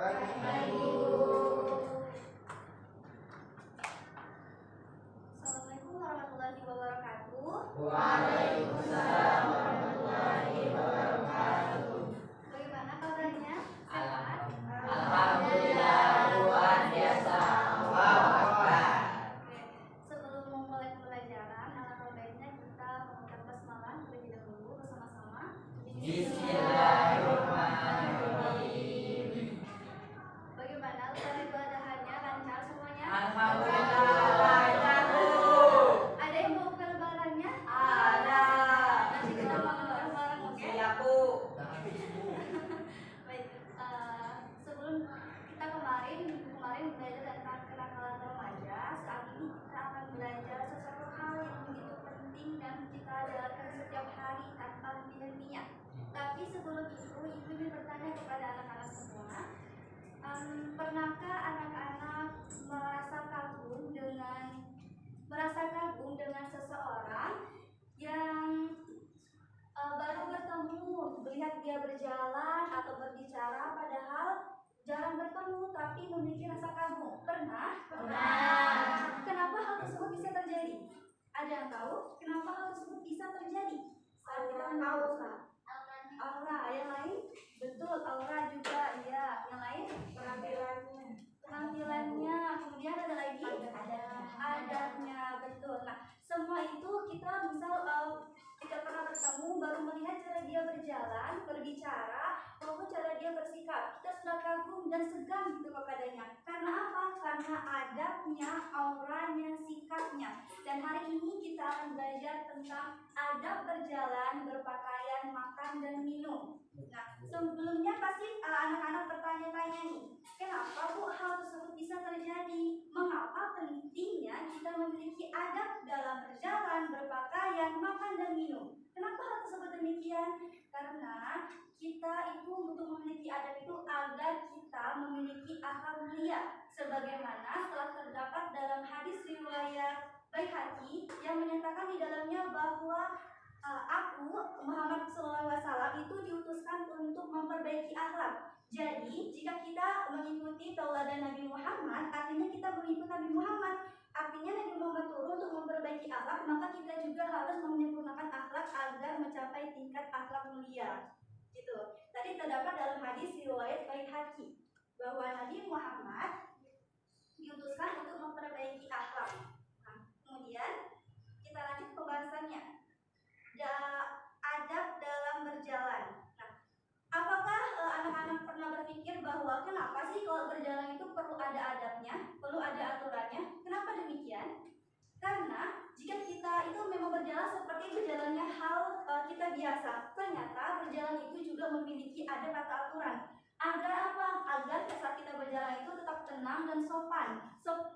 Baik, Ibu. Assalamualaikum warahmatullahi wabarakatuh. Waalaikumsalam warahmatullahi wabarakatuh. Bagaimana kabarnya? Sehat? Alhamdulillah luar biasa. Allahu Akbar. Oke. Sebelum memulai pembelajaran, alangkah baiknya kita mengucap basmalah terlebih dahulu bersama-sama. Bismillahirrahmanirrahim. Bagaimana lebaran ibadahnya? Lancar semuanya? Alhamdulillah lancar, Bu. Ada yang mau ke lebarannya? Ada. Nanti kita makan bareng-bareng, oke? Siap, Bu. Baik, sebelum kita kemarin belajar tentang kenakalan remaja, saat ini kita akan belajar sesuatu hal yang begitu penting dan kita jalankan setiap hari tanpa henti-hentinya. Tapi sebelum itu, Ibu ingin bertanya kepada anak-anak semua, pernahkah anak-anak merasa kagum dengan seseorang yang baru bertemu, melihat dia berjalan atau berbicara padahal jarang bertemu tapi memiliki rasa kagum? Pernah? Pernah. Kenapa hal tersebut bisa terjadi? Ada yang tahu kenapa hal tersebut bisa terjadi? Saat kita tahu, aura. Yang lain? Betul, aura juga. Ya, yang lain? Penampilannya. Kemudian ada lagi? Adatnya. Betul. Nah, semua itu kita misal tidak pernah bertemu, baru melihat cara dia berjalan, berbicara, maupun cara dia bersikap, kita sudah kagum dan segan gitu kepadanya. Karena apa? Karena adabnya, auranya, sikapnya. Dan hari ini kita akan belajar tentang adab berjalan, berpakaian, makan, dan minum. Nah, sebelumnya pasti anak-anak bertanya-tanya nih, kenapa Bu hal tersebut bisa terjadi? Mengapa pentingnya kita memiliki adab dalam berjalan, berpakaian, makan, dan minum? Kenapa hal tersebut demikian? Karena kita itu untuk memiliki adab itu agar kita memiliki akhlak mulia, sebagaimana telah terdapat dalam hadis riwayat Baihaqi yang menyatakan di dalamnya bahwa aku Muhammad SAW itu diutuskan untuk memperbaiki akhlak. Jadi jika kita mengikuti tauladan Nabi Muhammad, artinya kita mengikuti Nabi Muhammad. Artinya Nabi Muhammad turun untuk memperbaiki akhlak, maka kita juga harus menyempurnakan akhlak agar mencapai tingkat akhlak mulia. Gitu. Tadi terdapat dalam hadis riwayat Baihaqi bahwa Nabi Muhammad diutuskan untuk memperbaiki akhlak. Nah, kemudian kita lanjut pembahasannya. Adab dalam berjalan. Nah, apakah anak-anak pernah berpikir bahwa kenapa sih kalau berjalan itu perlu ada adabnya, perlu ada aturannya? Kenapa demikian? Karena jika kita itu memang berjalan seperti berjalannya hal kita biasa, ternyata berjalan itu juga memiliki adab atau aturan. Agar apa? Agar saat kita berjalan itu tetap tenang dan sopan.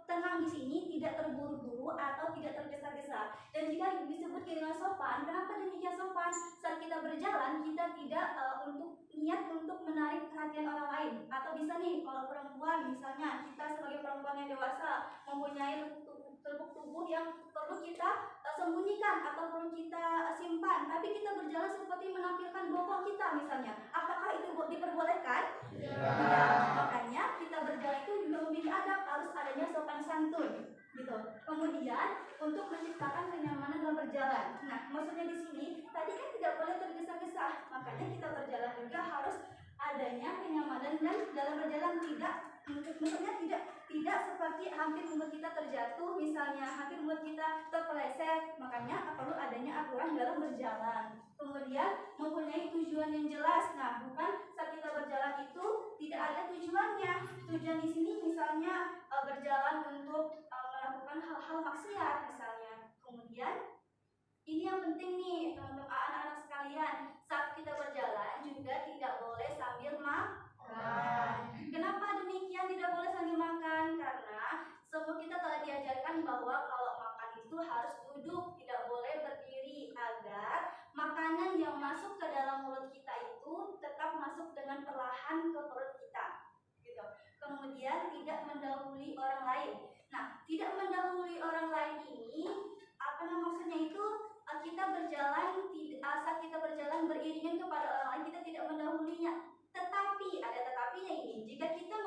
Tenang di sini tidak terburu-buru atau tidak tergesa-gesa. Dan jika disebut dengan sopan, kenapa demikian sopan? Saat kita berjalan, kita tidak untuk niat untuk menarik perhatian orang lain. Atau bisa nih, kalau perempuan misalnya, kita sebagai perempuan yang dewasa mempunyai teluk tubuh yang perlu kita sembunyikan atau perlu kita simpan, tapi kita berjalan seperti menampilkan bokong kita misalnya. Apakah itu diperbolehkan? Tidak. Makanya kita berjalan itu juga memiliki adab, harus adanya sopan santun, gitu. Kemudian untuk menciptakan kenyamanan dalam berjalan. Nah, maksudnya di sini tadi kan tidak boleh tergesa-gesa, makanya kita berjalan juga harus adanya kenyamanan dan dalam berjalan maksudnya tidak seperti hampir membuat kita terjatuh, misalnya hampir membuat kita terpeleset. Makanya perlu adanya aturan dalam berjalan. Kemudian mempunyai tujuan yang jelas. Nah, bukan saat kita berjalan itu tidak ada tujuannya. Tujuan di sini misalnya berjalan untuk melakukan hal-hal maksiat misalnya. Kemudian ini yang penting nih teman-teman anak-anak sekalian, saat kita berjalan juga tidak boleh sambil makan. Kenapa demikian tidak boleh sambil makan? Karena semua kita telah diajarkan bahwa kalau makan itu harus duduk, tidak boleh berdiri, agar makanan yang masuk ke dalam mulut kita itu tetap masuk dengan perlahan ke perut kita, gitu. Kemudian tidak mendahului orang lain. Nah, tidak mendahului orang lain ini apa maksudnya itu? Kita berjalan, saat kita berjalan beriringan kepada orang lain, kita tidak mendahulinya. Tetapi ada tetapinya ini. Jika kita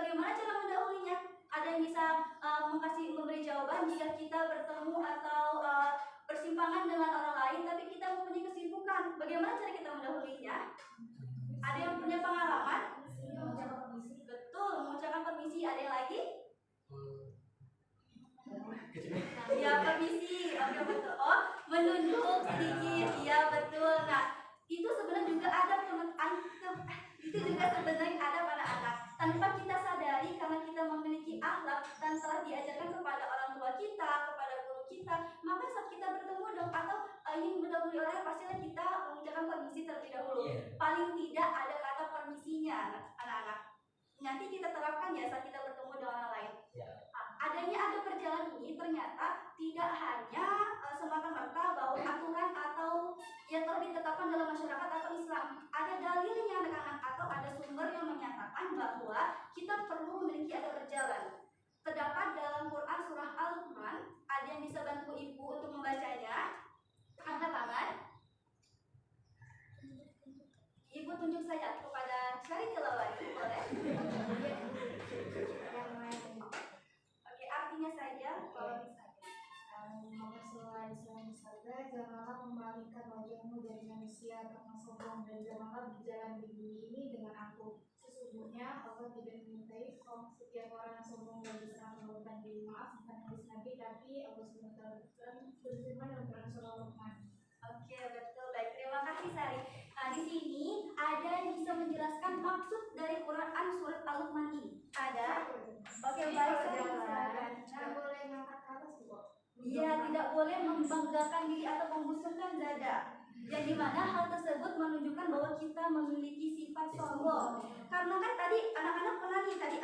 bagaimana cara mendahulunya? Ada yang bisa memberi jawaban jika kita bertemu atau persimpangan dengan orang lain, tapi kita mempunyai kesibukan. Bagaimana cara kita mendahulinya? Ada yang punya pengalaman? Betul, mengucapkan permisi. Ada yang lagi? Ya, permisi. Oke, betul. Oh, menunduk sedikit. Iya, betul. Nah, itu sebenarnya juga adab itu juga sebenarnya adab anak-anak. Tanpa kita sadari, karena kita memiliki akhlak dan telah diajarkan kepada orang tua kita, kepada guru kita, maka saat kita bertemu atau ingin mendahului orang, pastilah kita mengucapkan permisi terlebih dahulu. Paling tidak ada kata permisinya, anak-anak. Nanti kita terapkan ya saat kita bertemu dengan orang lain. Adanya ada perjalanan ini ternyata tidak hanya semata-mata bahwa aturan atau yang telah ditetapkan dalam masyarakat atau Islam. Ada dalilnya anak-anak, atau ada sumber yang menyatakan bahwa kita perlu memiliki adab berjalan. Terdapat dalam Quran surah Al-Luqman. Ada yang bisa bantu ibu untuk membacanya? Angkat tangan. Ibu tunjuk saja kepada Syari Tilawati, boleh? Oke, artinya saja kalau bisa. Muhammad SAW janganlah memalingkan wajahmu dari manusia karena sombong, dan janganlah berjalan di bumi ini dengan aku. Sesungguhnya Allah tidak menyukai setiap orang yang sombong dan bisa melakukan diri. Maaf bukan hadis Nabi, tapi Allah SWT berfirman dalam Quran surah Al-Luqman. Oke, betul, baik. Terima kasih Sari. Nah, di sini ada yang bisa menjelaskan maksud dari Quran surat Al-Luqman ini. Ada? Oke, baik. Tidak boleh ngangkat ke atas kok. Iya, tidak boleh membanggakan diri atau membusungkan dada. Yang dimana hal tersebut menunjukkan bahwa kita memiliki sifat sombong. Karena kan tadi anak-anak pernah nih tadi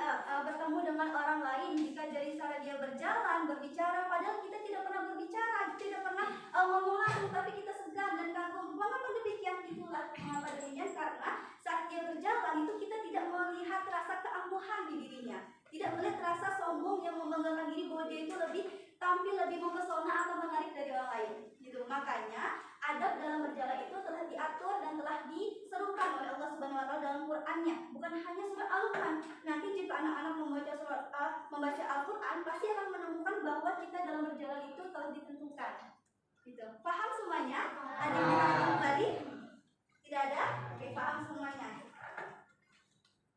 bertemu dengan orang lain, jika dari cara dia berjalan, berbicara, padahal kita tidak pernah berbicara, tidak pernah ngomong langsung, tapi kita segan dan kagum. Mengapa demikian? Itulah mengapa demikian, karena saat dia berjalan itu kita tidak melihat rasa keangkuhan di dirinya, tidak melihat rasa sombong yang membanggakan diri bahwa dia itu lebih tampil, lebih mempesona atau menarik dari orang lain. Gitu. Makanya adab dalam berjalan itu telah diatur dan telah diserukan oleh Allah Subhanahu wa taala dalam Qur'annya, bukan hanya surat Al-Quran. Nanti jika anak-anak membaca Al-Quran, pasti akan menemukan bahwa kita dalam berjalan itu telah ditentukan. Gitu. Paham semuanya? Ada yang mau kembali? Tidak ada? Oke, paham semuanya.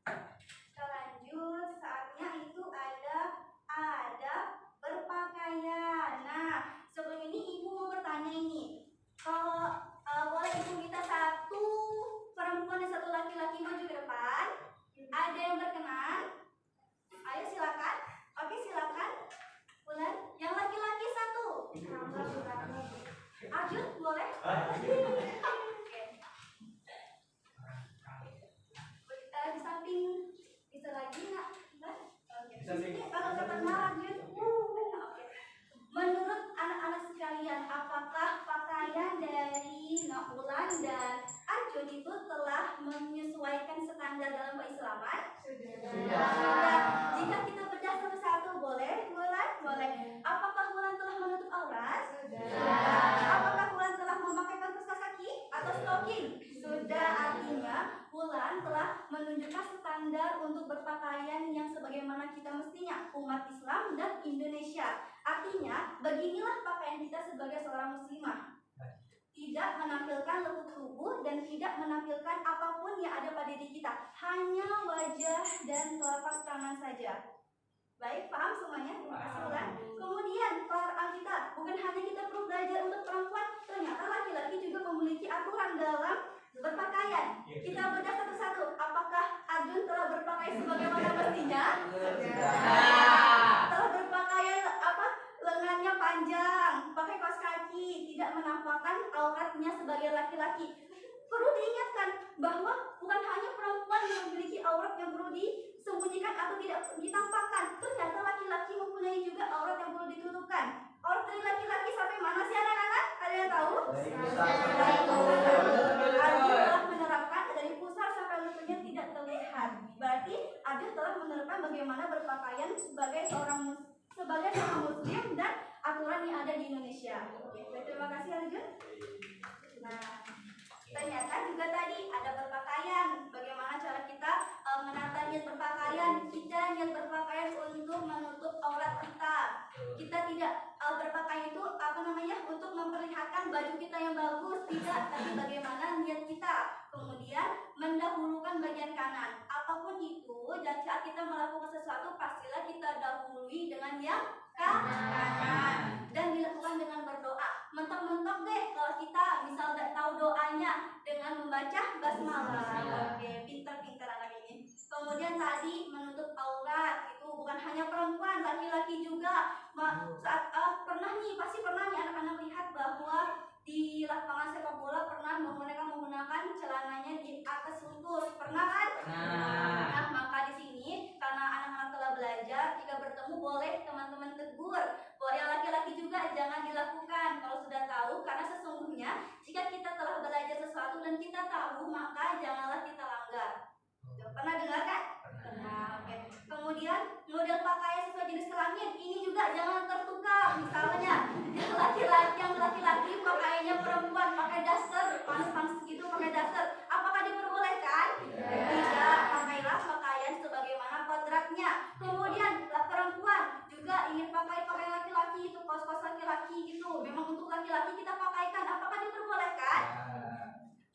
Kita lanjut. Saatnya itu ada adab berpakaian. Nah, sebelum ini ibu mau bertanya ini. Kalau boleh ibu minta satu perempuan dan satu laki-laki maju ke depan. Ada yang berkenan? Ayo silakan. Oke, silakan. Bulan. Yang laki-laki satu. Arjun, boleh? Oke. Di samping bisa lagi nggak? Oke. Kalau ketemu Arjun. Oke. Menurut anak-anak sekalian, apakah pakaian dari Naulan dan Arjun itu telah menyesuaikan standar dalam keislaman? Sudah. Jika kita bedah satu-satu, boleh? Bulan? Boleh. Apakah Bulan telah menutup aurat? Sudah. Apakah Bulan telah memakai kaos kaki atau stocking? Sudah. Artinya Bulan telah menunjukkan standar untuk berpakaian yang sebagaimana kita mestinya, umat Islam dan Indonesia. Artinya, beginilah pakaian kita sebagai seorang muslimah. Tidak menampilkan lekuk tubuh dan tidak menampilkan apapun yang ada pada diri kita. Hanya wajah dan telapak tangan saja. Baik, paham semuanya? Terima kasih Bulan. Kemudian, para Alkitab, bukan hanya kita perlu belajar untuk perempuan, ternyata laki-laki juga memiliki aturan dalam berpakaian. Kita bedah satu-satu. Apakah Arjun telah berpakaian sebagaimana mestinya? Telah berpakaian lengannya panjang, pakai kaos kaki, tidak menampakkan auratnya sebagai laki-laki. Perlu diingatkan bahwa bukan hanya perempuan yang memiliki aurat yang perlu disembunyikan atau tidak ditampakkan. Ternyata laki-laki mempunyai juga aurat yang perlu ditutupkan. Aurat dari laki-laki sampai mana sih anak-anak? Ada yang tahu? Arjun telah menerapkan dari pusar sampai lututnya tidak terlihat. Berarti Arjun telah menerapkan bagaimana berpakaian sebagai seorang muslim dan aturan yang ada di Indonesia. Oke, terima kasih Arjun. Nah, ternyata juga tadi ada berpakaian. Bagaimana cara kita menata niat berpakaian? Kita tidak, tapi bagaimana niat kita. Kemudian mendahulukan bagian kanan. Apapun itu, dan saat kita melakukan sesuatu pastilah kita dahului dengan yang kanan dan dilakukan dengan berdoa. Mentok-mentok deh kalau kita misal nggak tahu doanya dengan membaca basmalah. Oke, pintar-pintar anak ini. Kemudian tadi menutup aurat itu bukan hanya perempuan, laki-laki juga. Saat pernah nih, pasti pernah nih anak-anak lihat bahwa di lapangan sepak bola pernah mereka menggunakan celananya di atas lutut, pernah kan? Nah, maka di sini karena anak-anak telah belajar, jika bertemu boleh teman-teman tegur. Buat yang laki-laki juga jangan dilakukan kalau sudah tahu, karena sesungguhnya jika kita telah belajar sesuatu dan kita tahu, maka janganlah kita langgar. Pernah dengar kan? Nah, oke. Kemudian model pakaian sesuai jenis kelamin ini juga jangan tertukar. Misalnya yang laki-laki pakaiannya perempuan pakai daster, panas-panas gitu pakai daster. Apakah diperbolehkan? Tidak. Pakailah pakaian sebagaimana kodratnya. Kemudian perempuan juga ingin pakai pakaian laki-laki, itu kaos-kaos laki-laki gitu. Memang untuk laki-laki kita pakaikan. Apakah diperbolehkan?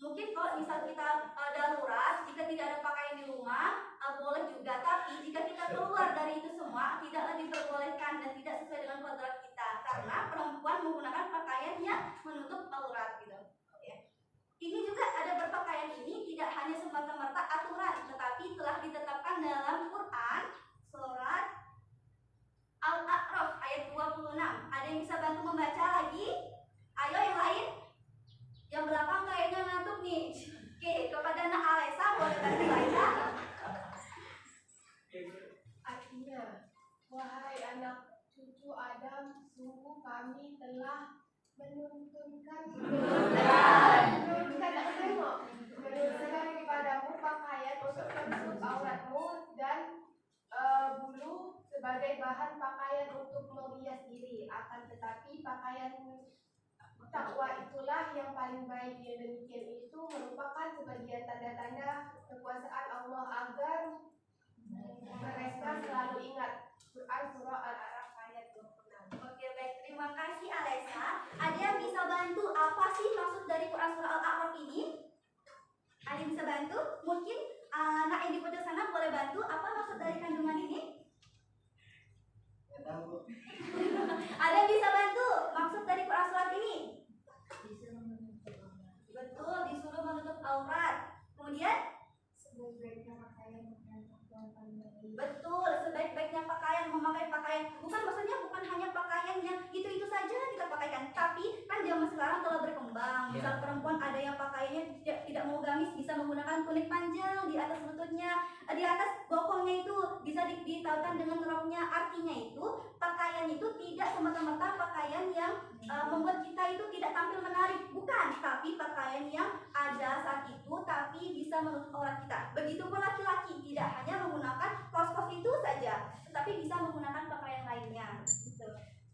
Mungkin kalau misal kita darurat, jika tidak ada pakaian di rumah, boleh juga. Tapi jika kita keluar dari itu semua, tidaklah diperbolehkan dan tidak sesuai dengan kodrat kita. Karena perempuan menggunakan pakaian yang menutup aurat gitu. Ini juga ada berpakaian ini tidak hanya semata-mata aturan, tetapi telah ditetapkan dalam Quran surat Al-A'raf ayat 26. Ada yang bisa bantu membaca lagi? Ayo yang lain. Yang belakang kayaknya ngantuk nih. Oke, kepada Nak Alesa boleh bantu baca. Artinya, wahai anak cucu Adam, sungguh kami telah menuntunkan kepadamu pakaian untuk menutup auratmu dan bulu sebagai bahan pakaian untuk menghias diri. Akan tetapi pakaian takwa itulah yang paling baik. Yang demikian itu merupakan sebagian tanda-tanda kekuasaan Allah agar mereka selalu ingat. Quran surah Al-A'raf ayat 26. Oke, baik, terima kasih Alesa. Ada yang bisa bantu apa sih maksud dari Quran surah Al-A'raf ini? Ada yang bisa bantu? Mungkin anak yang di pojok sana boleh bantu apa maksud dari kandungan ini? Ada yang bisa bantu maksud dari Quran surat ini? Betul, disuruh menutup aurat. Kemudian? Betul, sebaik-baiknya pakaian, memakai pakaian. Bukan hanya pakaian yang itu saja kita pakaikan. Tapi kan zaman sekarang telah berkembang. Misal perempuan ada yang pakaiannya tidak mau gamis, bisa menggunakan kulit panjang di atas lututnya, di atas bokongnya itu bisa ditautkan dengan roknya. Artinya itu pakaian itu tidak semata-mata pakaian yang membuat kita itu tidak tampil menarik. Bukan, tapi pakaian yang ada saat itu tapi bisa menutup aurat kita. Begitupun laki-laki tidak hanya menggunakan kaos-kaos itu saja, tetapi bisa menggunakan pakaian lainnya.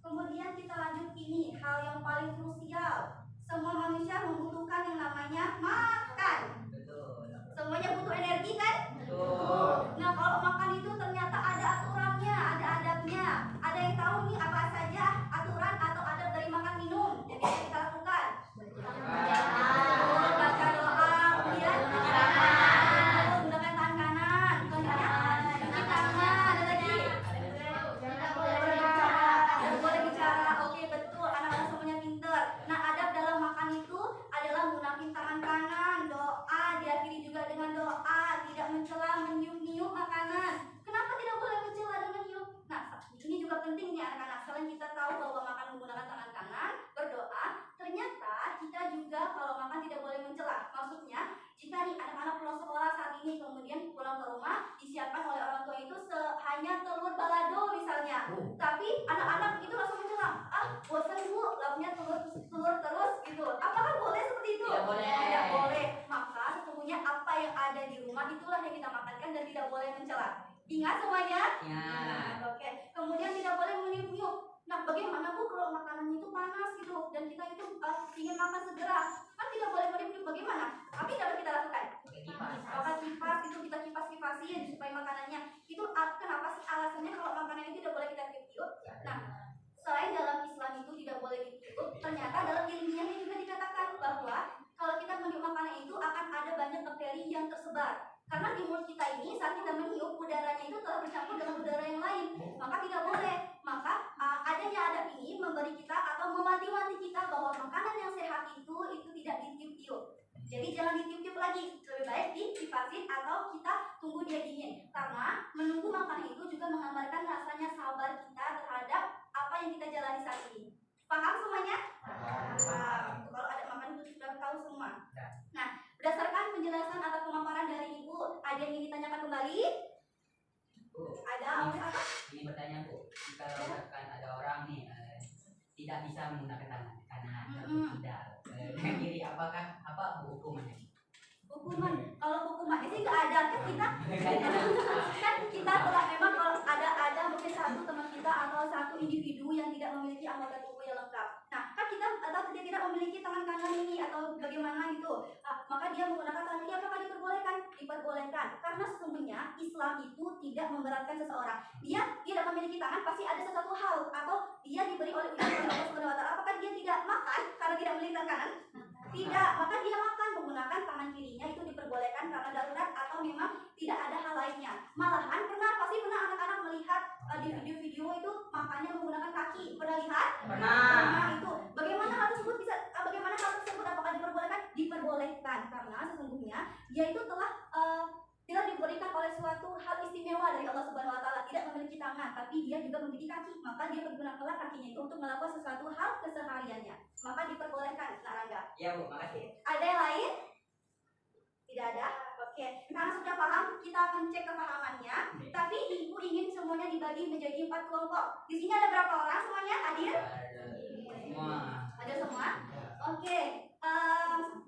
Kemudian kita lanjut ini, hal yang paling krusial. Semua manusia membutuhkan yang namanya makan. Semuanya butuh energi kan? Nah, kalau makan itu ternyata ada aturannya, ada adabnya. Ada yang tahu nih apa saja aturan atau adab dari makan minum yang bisa kita lakukan? Baca doa, kemudian gunakan tangan kanan, kemudian cuci tangan, ada lagi. Boleh bicara, oke betul, anak-anak semuanya pinter. Nah, adab dalam makan itu adalah menggunakan tangan kanan, doa, diakhiri juga dengan doa, tidak mencela, meniup-niup makanan. Kenapa tidak boleh mencela dengan niup? Nah, ini juga penting nih anak-anak. Selain kita tahu bahwa makan menggunakan tangan kanan, berdoa, ternyata kita juga kalau makan tidak boleh mencela. Maksudnya, jika nih anak-anak pulang sekolah saat ini kemudian pulang ke rumah disiapkan oleh orang tua itu hanya telur balado misalnya, tapi anak-anak itu langsung mencela, bosan bu, lauknya telur terus gitu. Apakah boleh seperti itu? Tidak boleh. Maka sesungguhnya apa yang ada di rumah itulah yang kita makankan dan tidak boleh mencela. Ingat semuanya? Oke. Kemudian tidak boleh meniup-niup. Nah, bagaimana bu kalau makanannya itu panas gitu dan kita itu ingin makan segera? Kan tidak boleh meniup-niup. Bagaimana? Apa yang dapat kita lakukan? Pakai kipas itu kita kipas-kipasin supaya makanannya itu kenapa sih alasannya kalau makanan itu tidak boleh kita tiup-tiup? Nah, selain dalam Islam itu tidak boleh ditiup, ternyata dalam ilmiahnya juga dikatakan bahwa mulut kita ini saat kita meniup udaranya itu telah bercampur dengan udara yang lain, maka tidak boleh. Maka adanya adab ini memberi kita atau mewanti-wanti kita bahwa makanan yang sehat itu tidak ditiup-tiup. Jadi jangan ditiup-tiup lagi, lebih baik dikipasin atau kita tunggu dia dingin. Karena menunggu makanan itu juga menggambarkan rasanya sabar kita terhadap apa yang kita jalani saat ini. Paham semuanya? Paham. Kalau ada makanan itu sudah tahu semua. Nah, berdasarkan penjelasan atau pemaparan dari Ibu, ada yang ingin ditanyakan kembali? Bu, Ada apa? ini bertanya Bu, kalau misalkan ada orang nih tidak bisa menggunakan tangan kanan atau tidak dengan kiri, apakah apa hukumannya? Hukuman, kalau hukumannya sih nggak ada, kan kita telah memang kalau ada mungkin satu teman kita atau satu individu yang tidak memiliki anggota tubuh yang lengkap. Nah, kan kita atau tidak memiliki tangan kanan ini atau bagaimana gitu, maka dia menggunakan tangan kiri, apakah diperbolehkan? Diperbolehkan, karena sesungguhnya Islam itu tidak memberatkan seseorang. Dia tidak memiliki tangan, pasti ada sesuatu hal atau dia diberi oleh Allah Subhanahu wa Ta'ala. Apakah dia tidak makan karena tidak memiliki tangan kanan? Tidak, maka dia makan menggunakan tangan kirinya, itu diperbolehkan karena darurat atau memang tidak ada hal lainnya. Malahan pasti pernah anak-anak melihat di video-video itu makannya menggunakan kaki. Pernah lihat? Pernah. Itu bagaimana hal tersebut apakah diperbolehkan? Diperbolehkan karena sesungguhnya dia itu telah diberikan oleh suatu hal istimewa dari Allah Subhanahu wa Ta'ala, tidak memiliki tangan tapi dia juga memiliki kaki, maka dia bergunakanlah kakinya itu untuk melakukan sesuatu hal kesehariannya, maka diperbolehkan. Nak Rangga? Ya Bu, makasih. Ada yang lain? Tidak ada? Oke, karena sudah paham, kita akan cek kepahamannya. Tapi Ibu ingin semuanya dibagi menjadi 4 kelompok. Di sini ada berapa orang semuanya hadir? Semua. Ada semua? Oke,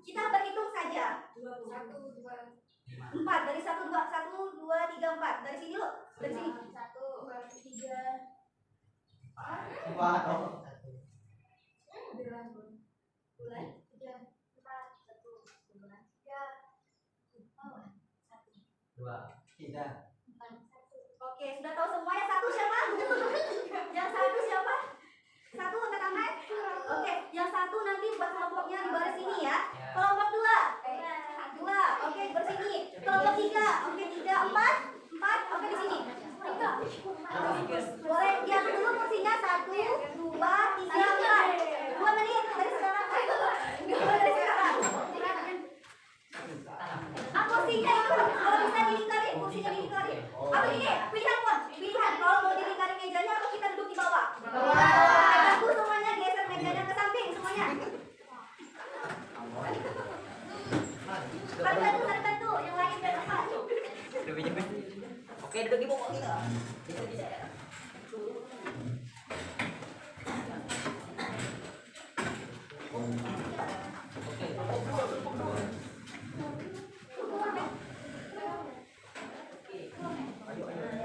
kita berhitung saja. 4 dari 1 2 3 4. Dari sini loh. Dari sini. 1 2 3 bulan 3 3 Oke, sudah tahu semua. Yang satu siapa? Yang satu siapa? Satu angkat tangan. Oke, yang satu nanti buat kelompoknya di baris sini ya. Kelompok 2. 2. Oke, di baris sini. Kelompok 3. Oke, 3 4. Oke, di sini. Boleh diambil dulu kursinya. 1 2 3 4. 2 menit dari sekarang. Dari sekarang. Kursinya itu kalau bisa dilingkari, kursinya dilingkari. Atau ini pilihan kalau mau dilingkari mejanya atau kita duduk di bawah. Aku semuanya geser mejanya ke samping semuanya. Bantu yang lain biar cepat. Oke, duduk Ibu kok gitu. Bisa ya.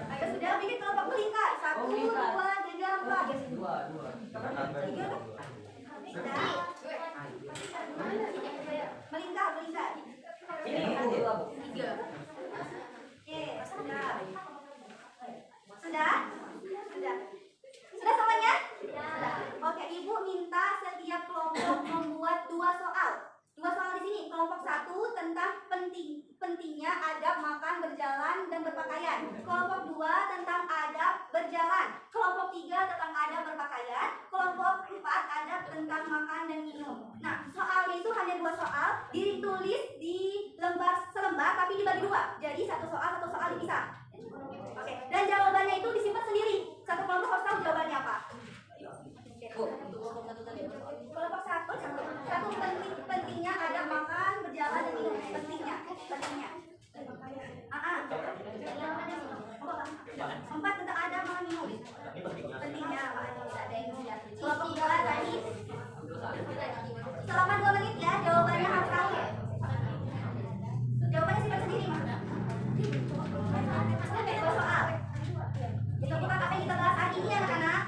Ayo sudah bikin kelompok melingkar. 1 2 3 4. 3 melingkar. Ini dua Bu. 3. Oke, sudah semuanya? Sudah. Oke, Ibu minta setiap kelompok membuat 2 soal. 2 soal di sini. Kelompok 1 tentang pentingnya adab makan, berjalan, dan berpakaian. Kelompok 2 tentang adab berjalan. Kelompok 3 tentang adab berpakaian. Kelompok 4 adab tentang makan dan minum. Nah, soalnya itu hanya 2 soal, ditulis di selembar tapi dibagi 2. Jadi satu soal dipisah. Oke, dan jawabannya itu disimpan sendiri. Satu kelompok harus tahu jawabannya apa. Kelompok 1 pentingnya ada makan, berjalan, dan minum. Pentingnya. 4 tentang ada makan minum. Pentingnya apa? Ada yang bisa. Kelompok 2 tadi. Selama 2 menit ya, jawabannya harus tahu. Jawabannya simpan sendiri, Mas. Oke, 2 soal. Itu bukan apa yang kita bahas hari ini, anak-anak.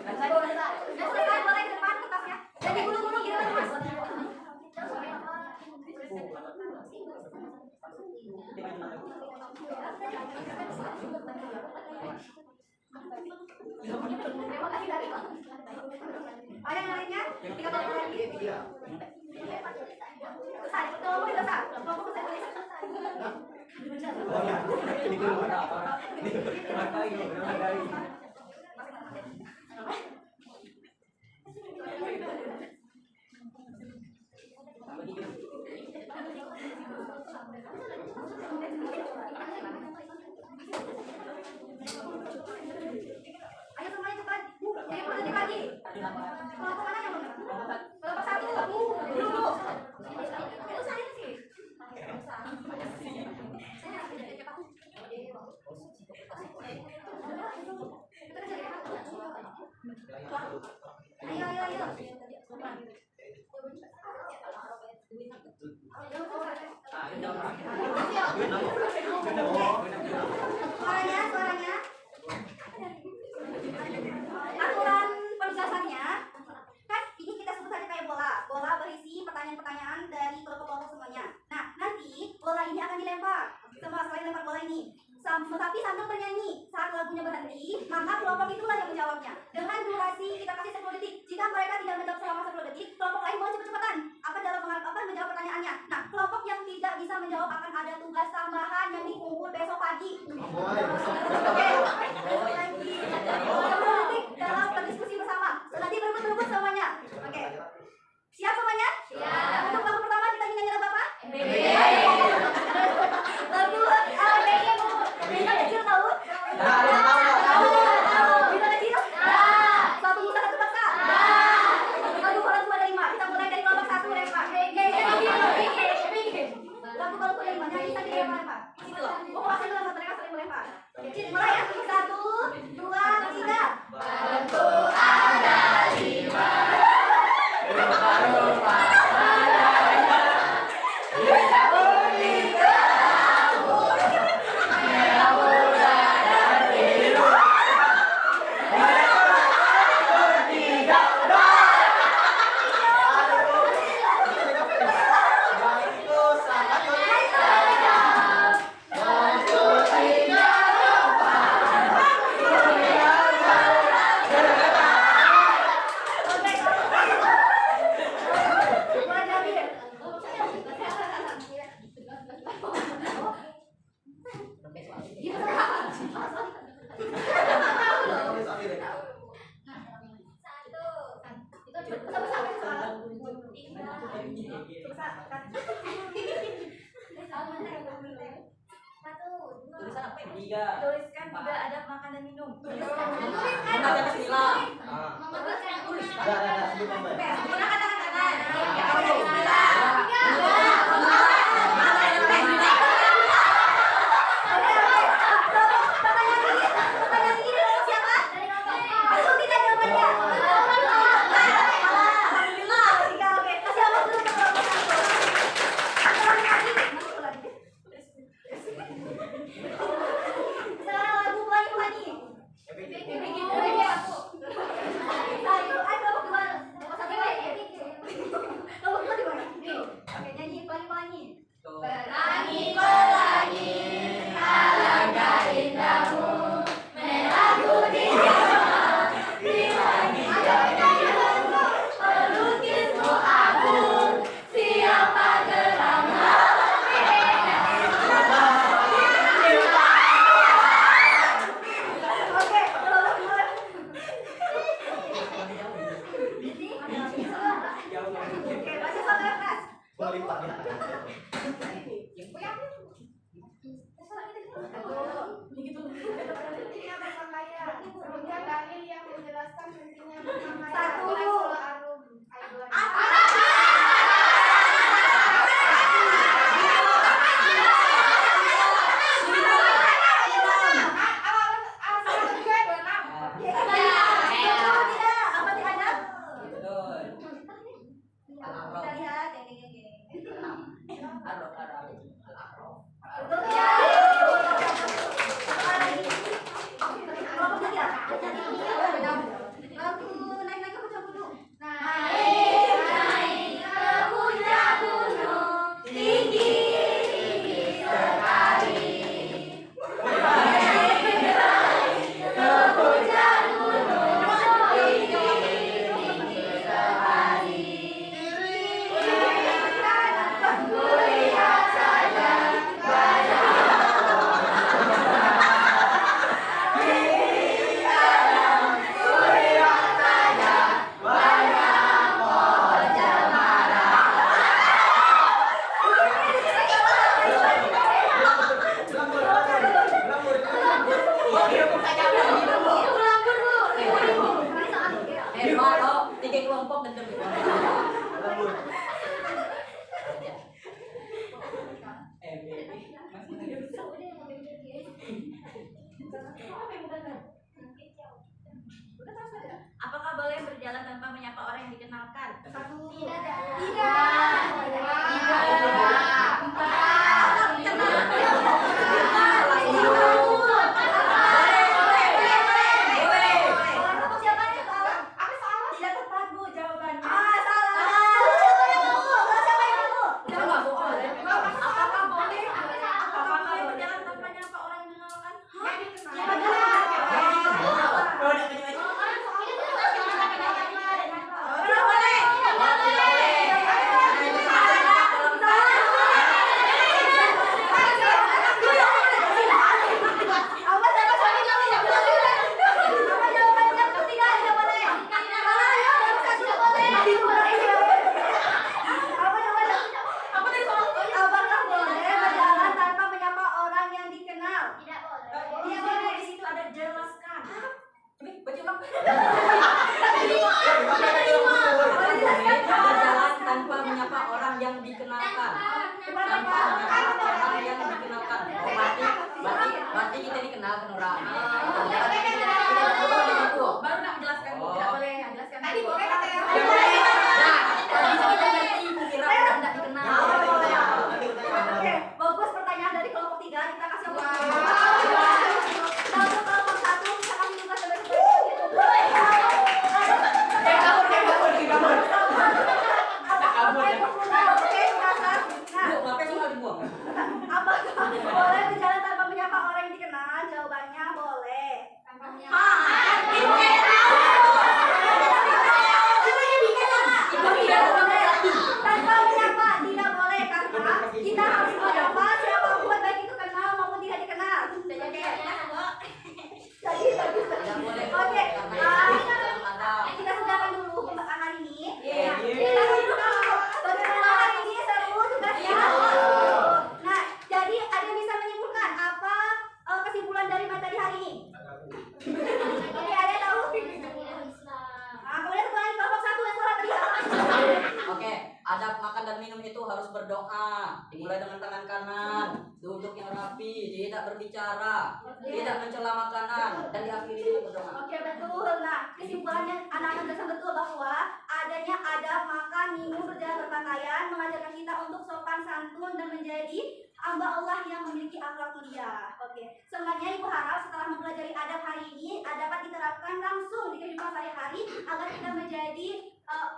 selesai boleh ke depan kertasnya. Jadi gulu-gulu gitu Mas. Terima kasih dari ada yang lainnya? 3 kali lagi. Selesai, kelompok itu selesai. Kelompok selesai tulis. Ayo semuanya cepat. Jadi positif lagi. Kelompok mana yang benar? Kelompok 1. Dulu. Itu saya sih. Ayo. Suaranya. Aturan penugasannya kan ini kita sebut saja kayak bola. Bola berisi pertanyaan-pertanyaan dari kelompok-kelompok semuanya. Nah, nanti bola ini akan dilempar. Selain lempar bola ini, tapi sambil bernyanyi. Saat lagunya berhenti, maka kelompok itulah yang menjawabnya. Dengan durasi kita kasih 10 detik. Jika mereka tidak menjawab selama 10 detik, kelompok lain mau cepet-cepetan menjawab pertanyaannya. Nah, kelompok yang tidak bisa menjawab akan ada tugas tambahan yang dikumpul besok pagi. Oke. Dalam berdiskusi bersama. Nanti berebut-rebut semuanya. Oke. Siap semuanya? Siap. Untuk lagu pertama kita nyanyi lagu apa? Lagu Bintang Kecil tahu? Bintang Kecil? Satu Nusa Satu Bangsa? Lagu Kalau Ada 5. Kita mulai dari kelompok 1 Reva. Lagu Kalau Ada 5 nyanyi tadi Reva. Itu loh. Oh, masih belum mereka saling melempar. Oke, mulai ya. 1, 2, 3. Bentuk ada 5. Rupa-rupa padanya. Bisa kuning rambut. Merah muda dan biru. Bertiga. Tulisan apa ya? Tuliskan 3 adab makan dan minum. Ada bismillah. Menggunakan tangan kanan. Pertanyaan ini dari siapa? Aku tidak jawabannya. Alhamdulillah. Oke, kasih awas dulu ke kelompok 1. Sekarang lagu pelangi-pelangi. Satu, kelompok 2. Kelompok 2 di mana? Oke, nyanyi pelangi-pelangi. Pelangi-pelangi, alangkah indahmu, merah putih di langit jauh, pelukismu aku, siapa gerammu? Oke, kelompok 2. Oke, baca sampai kelas. Intinya berpakaian. Semoga dalil yang menjelaskan pentingnya berpakaian. 1. Surah Ar-Rum ayat 2. Tidak, apa tidak ada? Betul. Kita lihat yang Al-Aqrab. betul ya. Apa lagi? Kelompok tiga. Lalu naik ke puncak gunung. Naik ke puncak gunung tinggi sekali. Naik ke puncak gunung tinggi sekali. Kulihat saja banyak Tiga kelompok dan Apakah boleh berjalan tanpa menyapa orang yang dikenalkan? Satu. Tidak. Tidak tepat, Bu, jawabannya. Apakah boleh berjalan tanpa menyapa orang yang dikenalkan? Apakah boleh berjalan tanpa menyapa orang yang dikenal? Tidak boleh. Di situ ada jelaskan. berjalan tanpa menyapa orang yang dikenalkan. Tanpa menyapa orang yang dikenalkan. Berarti kita dikenal kan orang. Baru nak menjelaskan, Bu. Tidak boleh menjelaskan. Tadi boleh kata yang Oke, bagus pertanyaan dari kelompok 3. Kita kasih yang Lalu kelompok 1 kita kasih tugas dari apakah boleh berjalan tanpa menyapa orang yang dikenal? Jawabannya boleh. Tanpa menyapa tidak boleh karena kita harus menyapa siapapun baik itu kenal maupun tidak dikenal. Jadi oke, kita sudahan dulu pembahasan hari ini. Bagaimana hari ini seru tugasnya? Nah, jadi ada yang bisa menyimpulkan apa kesimpulan dari materi hari ini? Oke, ada yang tahu? Nah, kemudian satu lagi kelompok 1 yang salah tadi. Oke, adab makan dan minum itu harus berdoa. Dimulai dengan tangan kanan, duduk yang rapi, tidak berbicara, tidak mencela makanan, dan diakhiri dengan berdoa. Oke, betul. Nah, kesimpulannya anak-anak bisa betul bahwa adanya adab makan, minum, berjalan, berpakaian mengajarkan kita untuk sopan santun dan menjadi hamba Allah yang memiliki akhlak mulia. Oke, sebenarnya Ibu harap setelah mempelajari adab hari ini dapat diterapkan langsung di kehidupan sehari-hari agar kita menjadi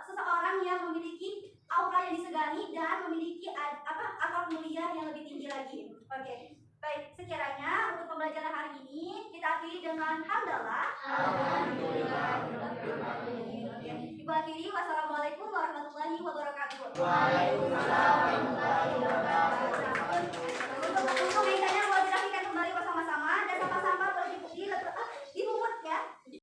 seseorang yang memiliki aura yang disegani dan memiliki akhlak mulia yang lebih tinggi lagi. Oke, baik, sekiranya untuk pembelajaran hari ini kita akhiri dengan hamdalah. Ibu akhiri, wassalamualaikum warahmatullahi wabarakatuh. Waalaikumsalam.